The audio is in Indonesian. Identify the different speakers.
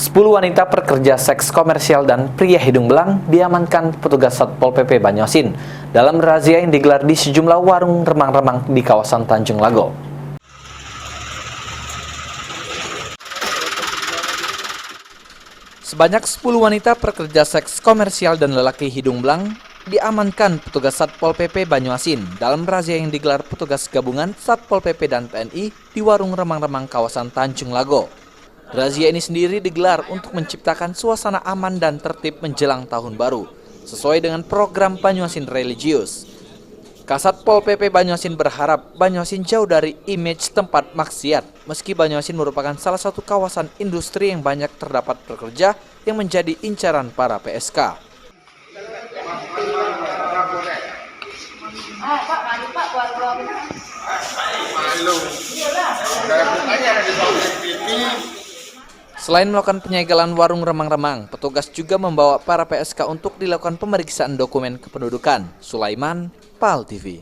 Speaker 1: 10 wanita pekerja seks komersial dan pria hidung belang diamankan petugas Satpol PP Banyuasin dalam razia yang digelar di sejumlah warung remang-remang di kawasan Tanjung Lago. Sebanyak 10 wanita pekerja seks komersial dan lelaki hidung belang diamankan petugas Satpol PP Banyuasin dalam razia yang digelar petugas gabungan Satpol PP dan TNI di warung remang-remang kawasan Tanjung Lago. Razia ini sendiri digelar untuk menciptakan suasana aman dan tertib menjelang tahun baru, sesuai dengan program Banyuasin Religius. Kasatpol PP Banyuasin berharap Banyuasin jauh dari image tempat maksiat, meski Banyuasin merupakan salah satu kawasan industri yang banyak terdapat pekerja yang menjadi incaran para PSK. Selain melakukan penyegelan warung remang-remang, petugas juga membawa para PSK untuk dilakukan pemeriksaan dokumen kependudukan. Sulaiman, PAL TV.